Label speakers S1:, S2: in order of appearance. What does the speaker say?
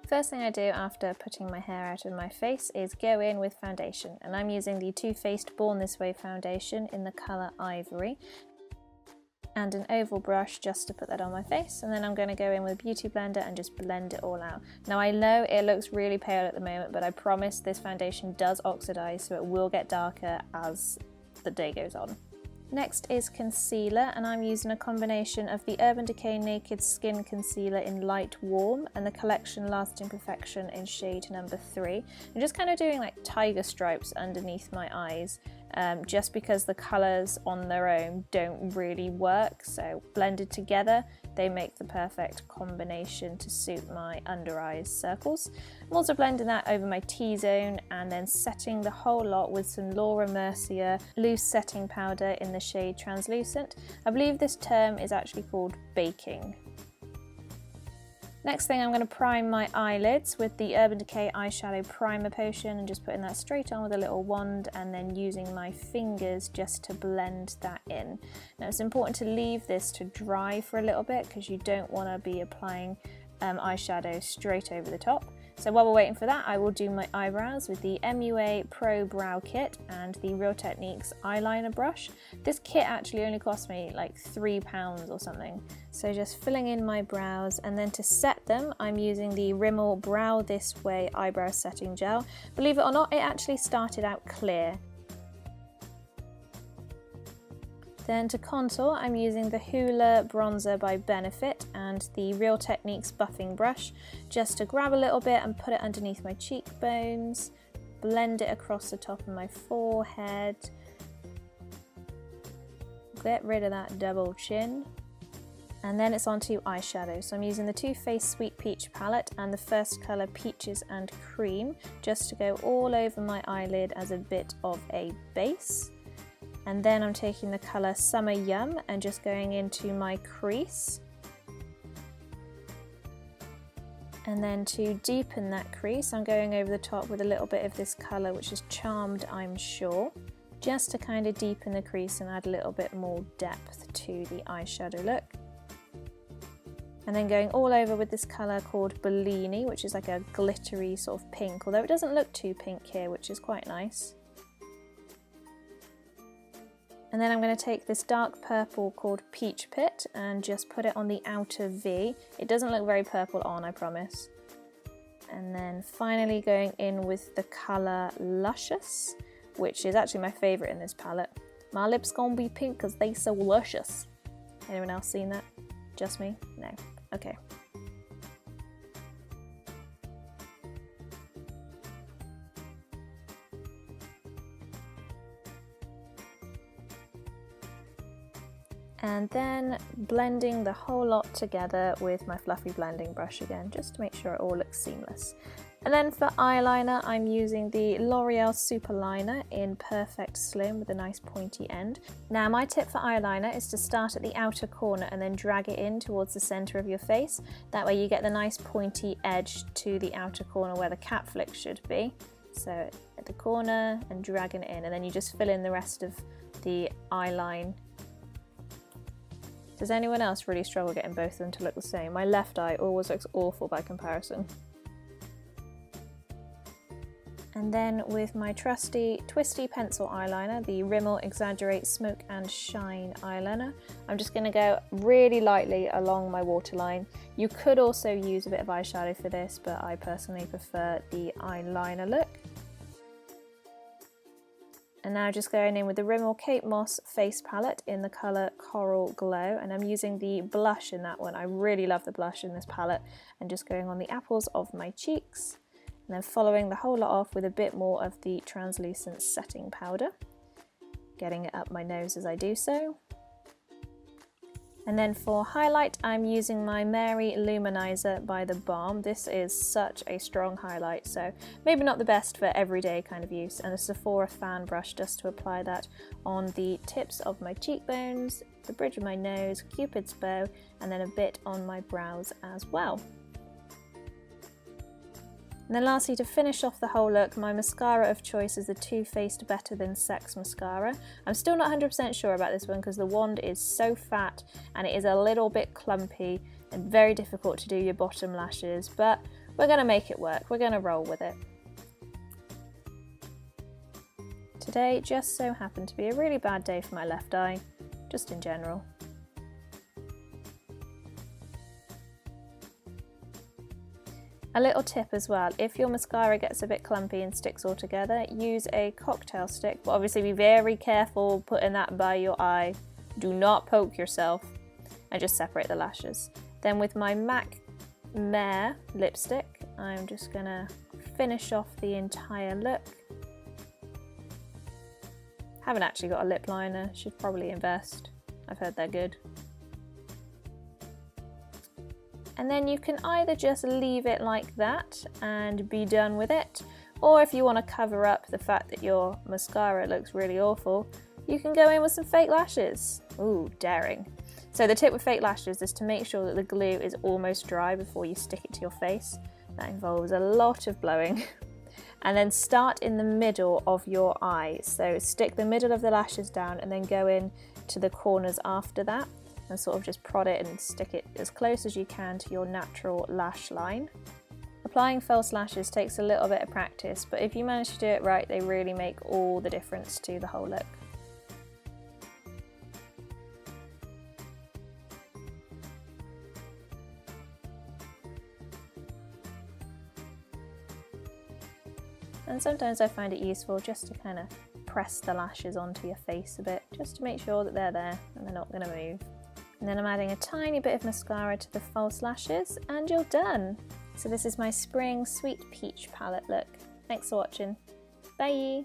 S1: First thing I do after putting my hair out of my face is go in with foundation, and I'm using the Too Faced Born This Way foundation in the colour Ivory and an oval brush just to put that on my face, and then I'm going to go in with a beauty blender and just blend it all out. Now I know it looks really pale at the moment, but I promise this foundation does oxidize, so it will get darker as the day goes on. Next is concealer, and I'm using a combination of the Urban Decay Naked Skin Concealer in Light Warm and the Collection Lasting Perfection in shade number 3. I'm just kind of doing like tiger stripes underneath my eyes, just because the colours on their own don't really work, so blended together they make the perfect combination to suit my under eyes circles. I'm also blending that over my T-zone and then setting the whole lot with some Laura Mercier loose setting powder in the shade Translucent. I believe this term is actually called baking. Next thing, I'm going to prime my eyelids with the Urban Decay Eyeshadow Primer Potion and just putting that straight on with a little wand and then using my fingers just to blend that in. Now it's important to leave this to dry for a little bit because you don't want to be applying eyeshadow straight over the top. So while we're waiting for that, I will do my eyebrows with the MUA Pro Brow Kit and the Real Techniques eyeliner brush. This kit actually only cost me like £3 or something. So just filling in my brows, and then to set them, I'm using the Rimmel Brow This Way Eyebrow Setting Gel. Believe it or not, it actually started out clear. Then to contour, I'm using the Hoola Bronzer by Benefit and the Real Techniques buffing brush just to grab a little bit and put it underneath my cheekbones, blend it across the top of my forehead, get rid of that double chin, and then it's onto eyeshadow. So I'm using the Too Faced Sweet Peach palette and the first colour Peaches and Cream just to go all over my eyelid as a bit of a base. And then I'm taking the colour Summer Yum and just going into my crease. And then to deepen that crease, I'm going over the top with a little bit of this colour, which is Charmed, I'm Sure, just to kind of deepen the crease and add a little bit more depth to the eyeshadow look. And then going all over with this colour called Bellini, which is like a glittery sort of pink, although it doesn't look too pink here, which is quite nice. And then I'm going to take this dark purple called Peach Pit and just put it on the outer V. It doesn't look very purple on, I promise. And then finally going in with the colour Luscious, which is actually my favourite in this palette. My lips gonna be pink because they so luscious. Anyone else seen that? Just me? No. Okay. And then blending the whole lot together with my fluffy blending brush again, just to make sure it all looks seamless. And then for eyeliner, I'm using the L'Oreal Super Liner in Perfect Slim with a nice pointy end. Now my tip for eyeliner is to start at the outer corner and then drag it in towards the centre of your face. That way you get the nice pointy edge to the outer corner where the cap flick should be. So at the corner and dragging it in, and then you just fill in the rest of the eyeline. Does anyone else really struggle getting both of them to look the same? My left eye always looks awful by comparison. And then with my trusty twisty pencil eyeliner, the Rimmel Exaggerate Smoke and Shine eyeliner, I'm just going to go really lightly along my waterline. You could also use a bit of eyeshadow for this, but I personally prefer the eyeliner look. And now just going in with the Rimmel Kate Moss face palette in the colour Coral Glow, and I'm using the blush in that one. I really love the blush in this palette, and just going on the apples of my cheeks, and then following the whole lot off with a bit more of the translucent setting powder, getting it up my nose as I do so. And then for highlight, I'm using my Mary Luminizer by The Balm. This is such a strong highlight, so maybe not the best for everyday kind of use. And a Sephora fan brush just to apply that on the tips of my cheekbones, the bridge of my nose, Cupid's bow, and then a bit on my brows as well. And then lastly, to finish off the whole look, my mascara of choice is the Too Faced Better Than Sex mascara. I'm still not 100% sure about this one because the wand is so fat and it is a little bit clumpy and very difficult to do your bottom lashes, but we're going to make it work. We're going to roll with it. Today just so happened to be a really bad day for my left eye, just in general. A little tip as well, if your mascara gets a bit clumpy and sticks all together, use a cocktail stick, but obviously be very careful putting that by your eye. Do not poke yourself, and just separate the lashes. Then with my MAC Mare lipstick, I'm just gonna finish off the entire look. Haven't actually got a lip liner, should probably invest. I've heard they're good. And then you can either just leave it like that and be done with it, or if you want to cover up the fact that your mascara looks really awful, you can go in with some fake lashes. Ooh, daring. So the tip with fake lashes is to make sure that the glue is almost dry before you stick it to your face. That involves a lot of blowing. And then start in the middle of your eye. So stick the middle of the lashes down and then go in to the corners after that. And sort of just prod it and stick it as close as you can to your natural lash line. Applying false lashes takes a little bit of practice, but if you manage to do it right, they really make all the difference to the whole look. And sometimes I find it useful just to kind of press the lashes onto your face a bit, just to make sure that they're there and they're not going to move. And then I'm adding a tiny bit of mascara to the false lashes and you're done. So this is my Spring Sweet Peach palette look. Thanks for watching. Bye!